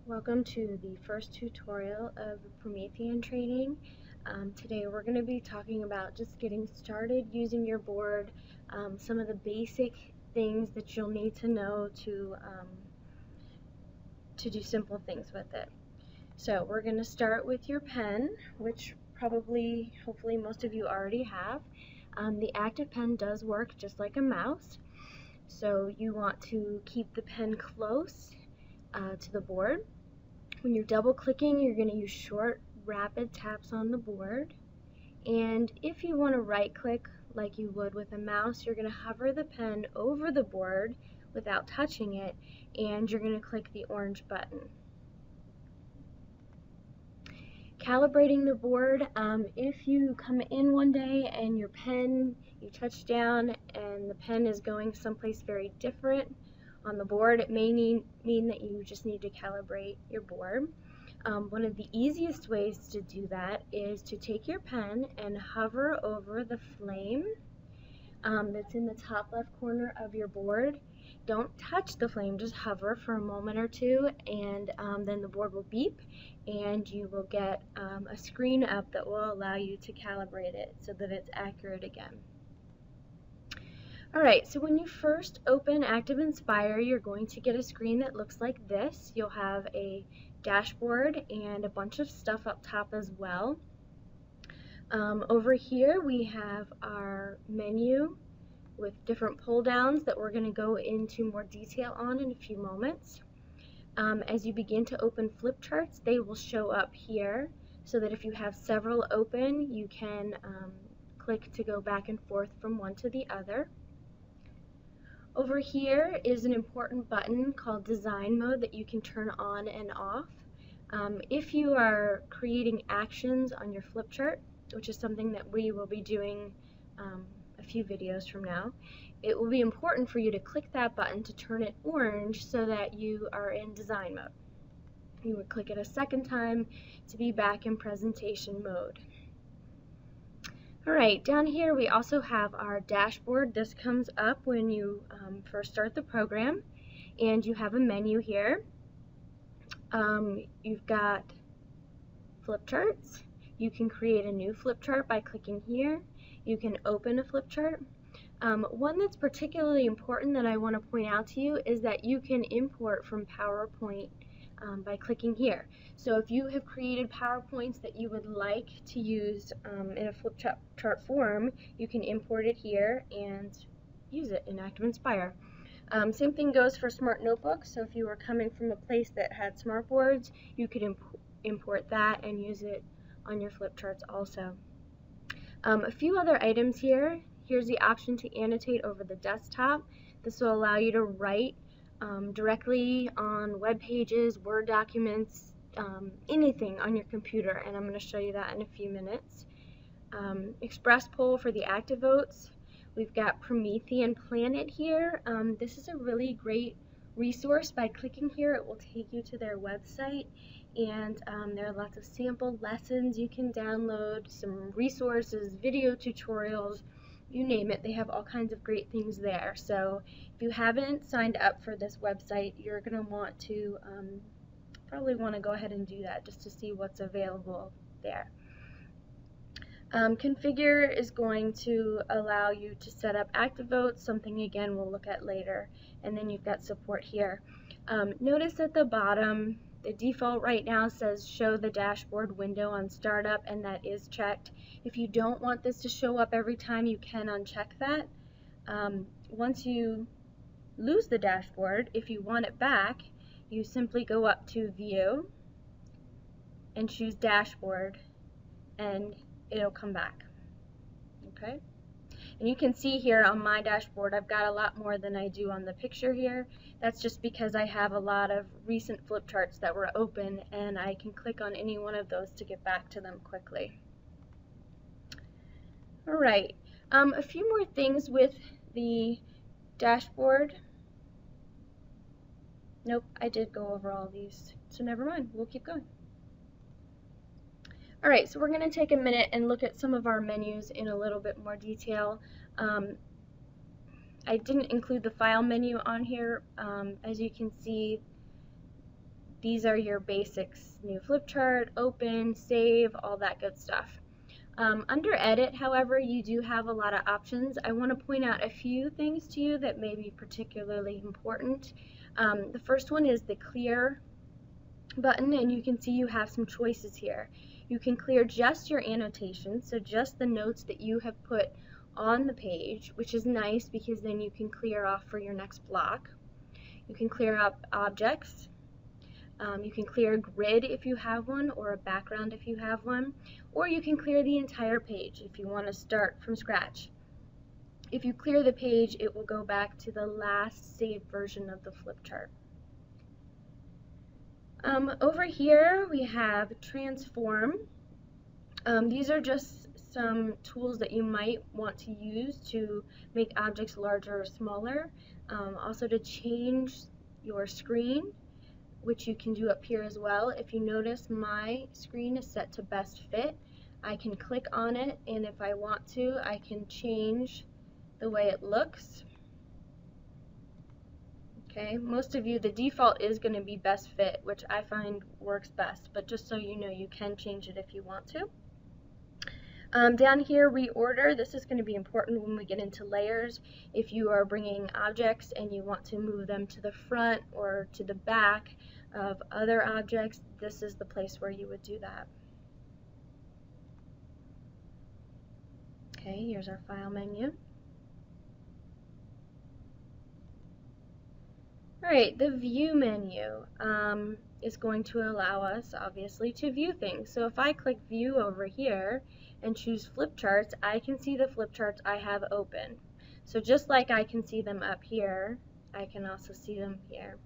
Welcome to the first tutorial of Promethean training. Today we're going to be talking about just getting started using your board, some of the basic things that you'll need to know to do simple things with it. So we're going to start with your pen, which hopefully most of you already have. The active pen does work just like a mouse, so you want to keep the pen close to the board. When you're double clicking, you're going to use short, rapid taps on the board. And if you want to right click like you would with a mouse, you're going to hover the pen over the board without touching it, and you're going to click the orange button. Calibrating the board, if you come in one day and your pen, you touch down and the pen is going someplace very different on the board, it may mean that you just need to calibrate your board. One of the easiest ways to do that is to take your pen and hover over the flame that's in the top left corner of your board. Don't touch the flame, just hover for a moment or two, and then the board will beep and you will get a screen up that will allow you to calibrate it so that it's accurate again. Alright, so when you first open ActivInsnpire, you're going to get a screen that looks like this. You'll have a dashboard and a bunch of stuff up top as well. Over here we have our menu with different pull downs that we're going to go into more detail on in a few moments. As you begin to open flip charts, they will show up here so that if you have several open, you can click to go back and forth from one to the other. Over here is an important button called Design Mode that you can turn on and off. If you are creating actions on your flip chart, which is something that we will be doing a few videos from now, it will be important for you to click that button to turn it orange so that you are in design mode. You would click it a second time to be back in presentation mode. Alright, down here we also have our dashboard. This comes up when you first start the program, and you have a menu here. You've got flip charts. You can create a new flip chart by clicking here. You can open a flip chart. One that's particularly important that I want to point out to you is that you can import from PowerPoint by clicking here. So if you have created PowerPoints that you would like to use in a flip chart form, you can import it here and use it in ActivInsnpire. Same thing goes for smart notebooks. So if you were coming from a place that had smart boards, you could import that and use it on your flip charts also. A few other items here. Here's the option to annotate over the desktop. This will allow you to write directly on web pages, Word documents, anything on your computer, and I'm going to show you that in a few minutes. Express poll for the active votes. We've got Promethean Planet here. This is a really great resource. By clicking here, it will take you to their website, and there are lots of sample lessons you can download, some resources, video tutorials, you name it. They have all kinds of great things there. So if you haven't signed up for this website, you're going to want to probably want to go ahead and do that just to see what's available there. Configure is going to allow you to set up active votes, something again we'll look at later, and then you've got support here. Notice at the bottom the default right now says show the dashboard window on startup, and that is checked. If you don't want this to show up every time, you can uncheck that. Once you lose the dashboard, if you want it back, you simply go up to View and choose Dashboard, and it'll come back. Okay? And you can see here on my dashboard I've got a lot more than I do on the picture here. That's just because I have a lot of recent flip charts that were open, and I can click on any one of those to get back to them quickly. Alright, a few more things with the dashboard. Nope, I did go over all these, so never mind, we'll keep going. Alright, so we're going to take a minute and look at some of our menus in a little bit more detail. I didn't include the file menu on here. As you can see, these are your basics: new flip chart, open, save, all that good stuff. Under edit, however, you do have a lot of options. I want to point out a few things to you that may be particularly important. The first one is the clear button, and you can see you have some choices here. You can clear just your annotations, so just the notes that you have put on the page, which is nice because then you can clear off for your next block. You can clear up objects. You can clear a grid if you have one, or a background if you have one, or you can clear the entire page if you want to start from scratch. If you clear the page, it will go back to the last saved version of the flip chart. Over here we have transform. These are just some tools that you might want to use to make objects larger or smaller. Also to change your screen, which you can do up here as well. If you notice, my screen is set to best fit. I can click on it, and if I want to, I can change the way it looks. Okay, most of you, the default is going to be best fit, which I find works best, but just so you know, you can change it if you want to. Down here, reorder. This is going to be important when we get into layers. If you are bringing objects and you want to move them to the front or to the back of other objects, this is the place where you would do that. Okay, here's our file menu. Alright, the view menu is going to allow us, obviously, to view things. So if I click view over here and choose flip charts, I can see the flip charts I have open. So just like I can see them up here, I can also see them here.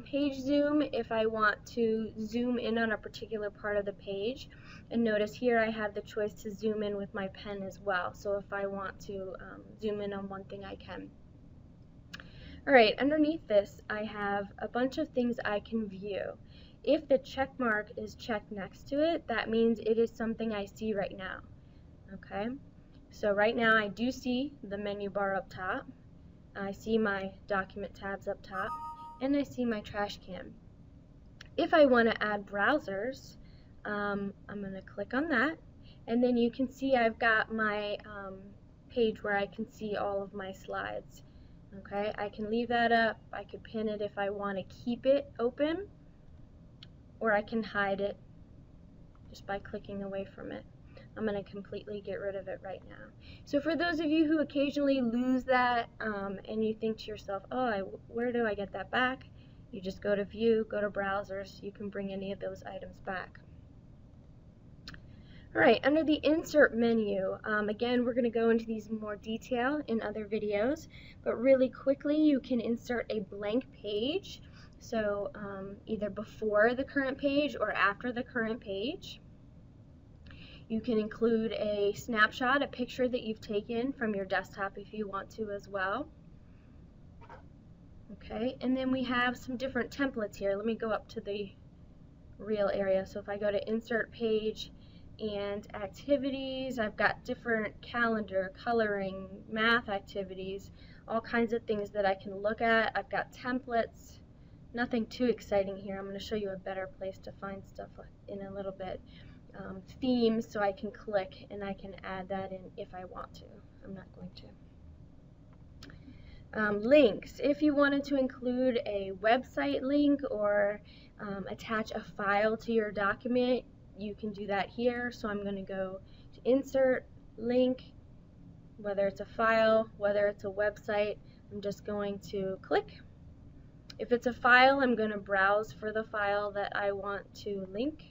Page zoom, if I want to zoom in on a particular part of the page, and notice here I have the choice to zoom in with my pen as well. So if I want to zoom in on one thing, I can. Alright, underneath this I have a bunch of things I can view. If the check mark is checked next to it, that means it is something I see right now. Okay, so right now I do see the menu bar up top, I see my document tabs up top, and I see my trash can. If I want to add browsers, I'm going to click on that, and then you can see I've got my page where I can see all of my slides. Okay, I can leave that up, I could pin it if I want to keep it open, or I can hide it just by clicking away from it. I'm going to completely get rid of it right now. So for those of you who occasionally lose that and you think to yourself, oh, where do I get that back? You just go to view, go to browsers, you can bring any of those items back. Alright, under the insert menu, again, we're going to go into these in more detail in other videos, but really quickly you can insert a blank page, so either before the current page or after the current page. You can include a snapshot, a picture that you've taken from your desktop if you want to as well. Okay, and then we have some different templates here. Let me go up to the real area. So if I go to insert page and activities, I've got different calendar, coloring, math activities, all kinds of things that I can look at. I've got templates, nothing too exciting here. I'm going to show you a better place to find stuff in a little bit. Themes, so I can click and I can add that in if I want to. I'm not going to. Links, if you wanted to include a website link or attach a file to your document, you can do that here. So I'm going to go to insert, link, whether it's a file, whether it's a website, I'm just going to click. If it's a file, I'm going to browse for the file that I want to link.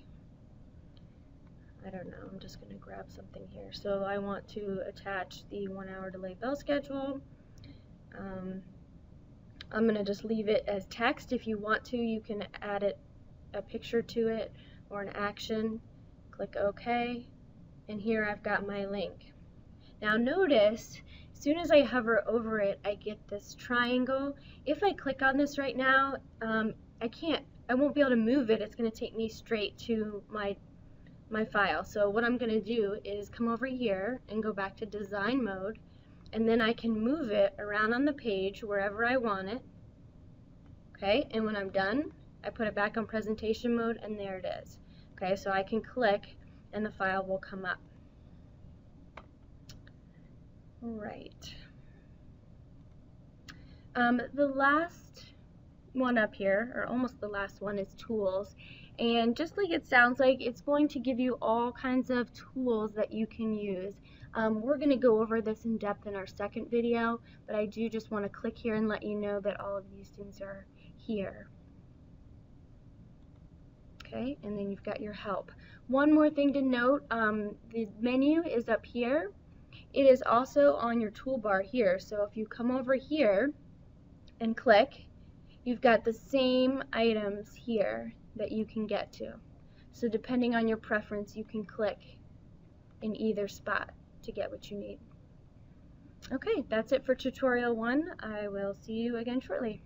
I don't know, I'm just going to grab something here. So I want to attach the 1 hour delay bell schedule. I'm going to just leave it as text. If you want to, you can add a picture to it or an action. Click OK, and here I've got my link. Now notice, as soon as I hover over it, I get this triangle. If I click on this right now, I won't be able to move it. It's going to take me straight to my file. So what I'm going to do is come over here and go back to design mode, and then I can move it around on the page wherever I want it. Okay, and when I'm done, I put it back on presentation mode, and there it is. Okay, so I can click and the file will come up. Right. The last one up here, or almost the last one, is tools. And just like it sounds like, it's going to give you all kinds of tools that you can use. We're going to go over this in depth in our second video, but I do just want to click here and let you know that all of these things are here. Okay, and then you've got your help. One more thing to note, the menu is up here. It is also on your toolbar here, so if you come over here and click, you've got the same items here that you can get to. So depending on your preference, you can click in either spot to get what you need. Okay, that's it for tutorial 1. I will see you again shortly.